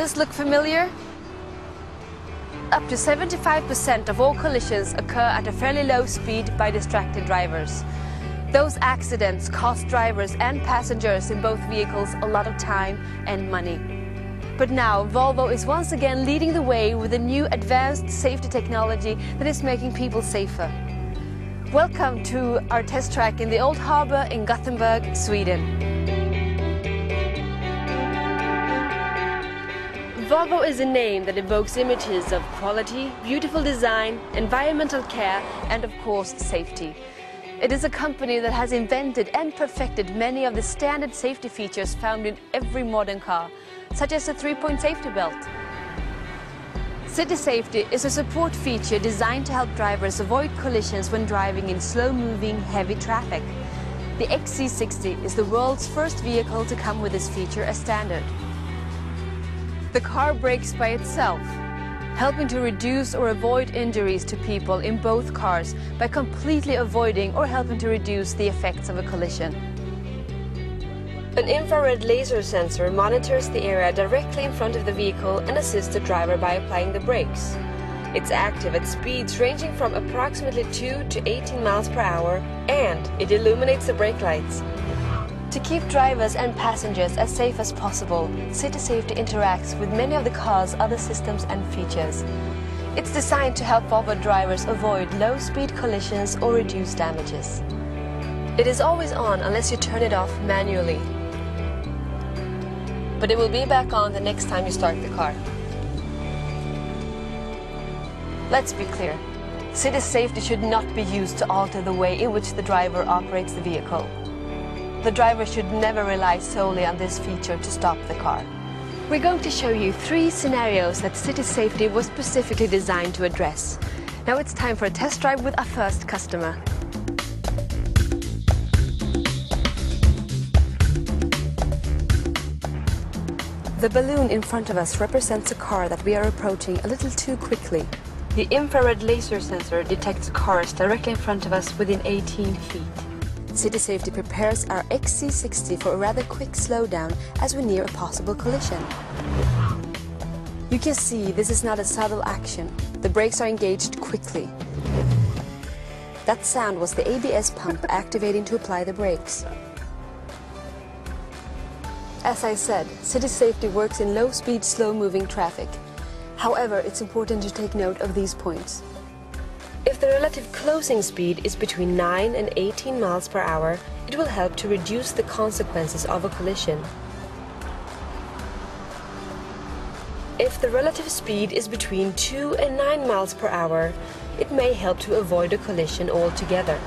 this look familiar? Up to 75% of all collisions occur at a fairly low speed by distracted drivers. Those accidents cost drivers and passengers in both vehicles a lot of time and money. But now Volvo is once again leading the way with a new advanced safety technology that is making people safer. Welcome to our test track in the Old Harbour in Gothenburg, Sweden. Volvo is a name that evokes images of quality, beautiful design, environmental care and of course safety. It is a company that has invented and perfected many of the standard safety features found in every modern car, such as the 3-point safety belt. City Safety is a support feature designed to help drivers avoid collisions when driving in slow-moving, heavy traffic. The XC60 is the world's first vehicle to come with this feature as standard. The car brakes by itself, helping to reduce or avoid injuries to people in both cars by completely avoiding or helping to reduce the effects of a collision. An infrared laser sensor monitors the area directly in front of the vehicle and assists the driver by applying the brakes. It's active at speeds ranging from approximately 2 to 18 miles per hour, and it illuminates the brake lights. To keep drivers and passengers as safe as possible, City Safety interacts with many of the car's other systems and features. It's designed to help Volvo drivers avoid low-speed collisions or reduce damages. It is always on unless you turn it off manually. But it will be back on the next time you start the car. Let's be clear. City Safety should not be used to alter the way in which the driver operates the vehicle. The driver should never rely solely on this feature to stop the car. We're going to show you 3 scenarios that City Safety was specifically designed to address. Now it's time for a test drive with our first customer. The balloon in front of us represents a car that we are approaching a little too quickly. The infrared laser sensor detects cars directly in front of us within 18 feet. City Safety prepares our XC60 for a rather quick slowdown as we near a possible collision. You can see this is not a subtle action. The brakes are engaged quickly. That sound was the ABS pump activating to apply the brakes. As I said, City Safety works in low-speed, slow-moving traffic. However, it's important to take note of these points. If the relative closing speed is between 9 and 18 miles per hour, it will help to reduce the consequences of a collision. If the relative speed is between 2 and 9 miles per hour, it may help to avoid a collision altogether.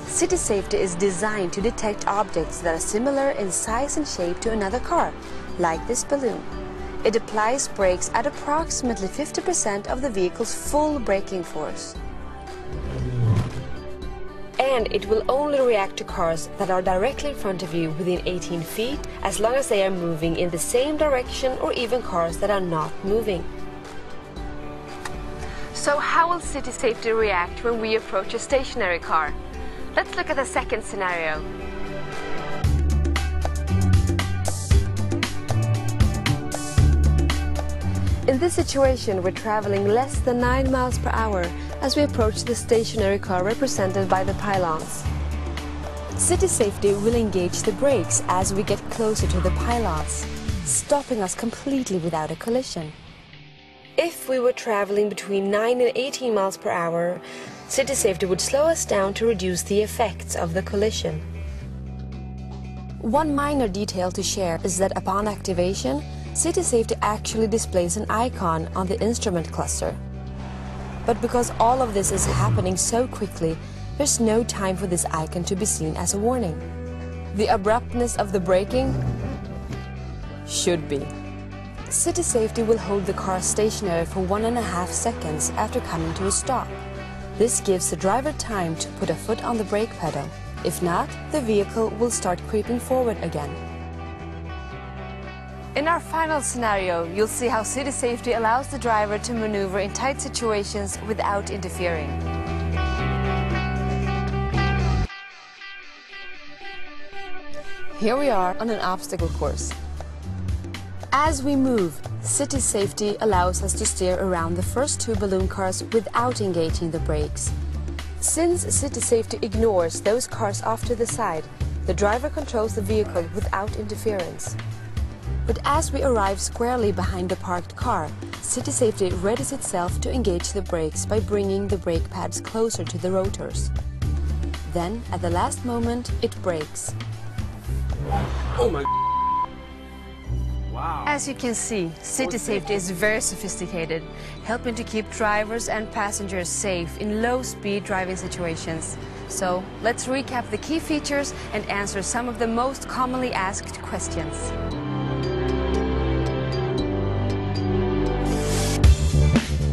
City Safety is designed to detect objects that are similar in size and shape to another car, like this balloon. It applies brakes at approximately 50% of the vehicle's full braking force. And it will only react to cars that are directly in front of you within 18 feet, as long as they are moving in the same direction, or even cars that are not moving. So how will City Safety react when we approach a stationary car? Let's look at the second scenario. In this situation, we're traveling less than 9 miles per hour as we approach the stationary car represented by the pylons. City Safety will engage the brakes as we get closer to the pylons, stopping us completely without a collision. If we were traveling between 9 and 18 miles per hour, City Safety would slow us down to reduce the effects of the collision. One minor detail to share is that upon activation, City Safety actually displays an icon on the instrument cluster. But because all of this is happening so quickly, there's no time for this icon to be seen as a warning. The abruptness of the braking should be. City Safety will hold the car stationary for 1.5 seconds after coming to a stop. This gives the driver time to put a foot on the brake pedal. If not, the vehicle will start creeping forward again. In our final scenario, you'll see how City Safety allows the driver to maneuver in tight situations without interfering. Here we are on an obstacle course. As we move, city safety allows us to steer around the first two balloon cars without engaging the brakes. Since city safety ignores those cars off to the side, the driver controls the vehicle without interference. But as we arrive squarely behind the parked car, city safety readies itself to engage the brakes by bringing the brake pads closer to the rotors. Then, at the last moment, it brakes. Oh my... Wow. As you can see, city safety is very sophisticated, helping to keep drivers and passengers safe in low-speed driving situations. So, let's recap the key features and answer some of the most commonly asked questions.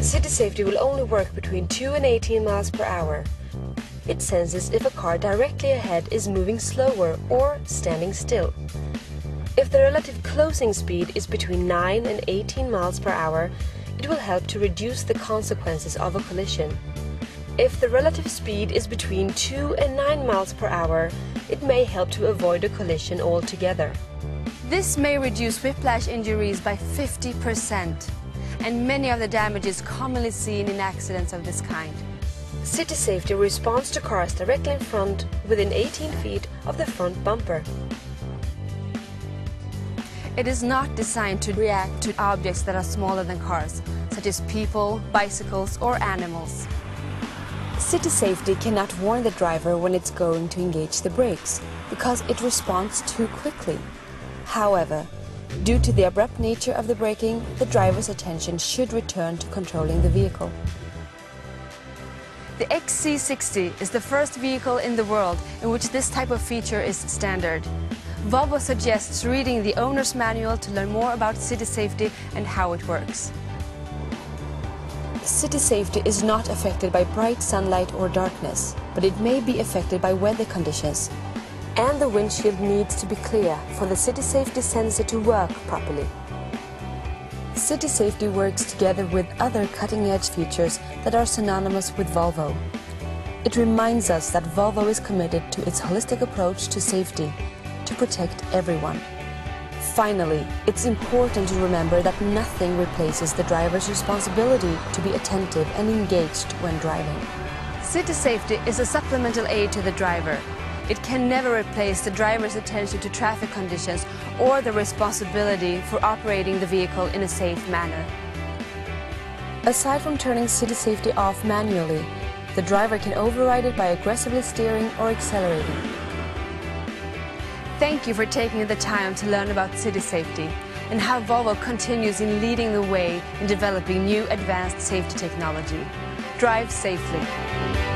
City safety will only work between 2 and 18 miles per hour. It senses if a car directly ahead is moving slower or standing still. If the relative closing speed is between 9 and 18 miles per hour, it will help to reduce the consequences of a collision. If the relative speed is between 2 and 9 miles per hour, it may help to avoid a collision altogether. This may reduce whiplash injuries by 50%, and many of the damages commonly seen in accidents of this kind. City safety responds to cars directly in front within 18 feet of the front bumper. It is not designed to react to objects that are smaller than cars, such as people, bicycles, or animals. City safety cannot warn the driver when it's going to engage the brakes, because it responds too quickly. However, due to the abrupt nature of the braking, the driver's attention should return to controlling the vehicle. The XC60 is the first vehicle in the world in which this type of feature is standard. Volvo suggests reading the owner's manual to learn more about city safety and how it works. City safety is not affected by bright sunlight or darkness, but it may be affected by weather conditions. And the windshield needs to be clear for the city safety sensor to work properly. City safety works together with other cutting-edge features that are synonymous with Volvo. It reminds us that Volvo is committed to its holistic approach to safety, to protect everyone. Finally, it's important to remember that nothing replaces the driver's responsibility to be attentive and engaged when driving. City safety is a supplemental aid to the driver. It can never replace the driver's attention to traffic conditions or the responsibility for operating the vehicle in a safe manner. Aside from turning city safety off manually, the driver can override it by aggressively steering or accelerating. Thank you for taking the time to learn about city safety and how Volvo continues in leading the way in developing new advanced safety technology. Drive safely.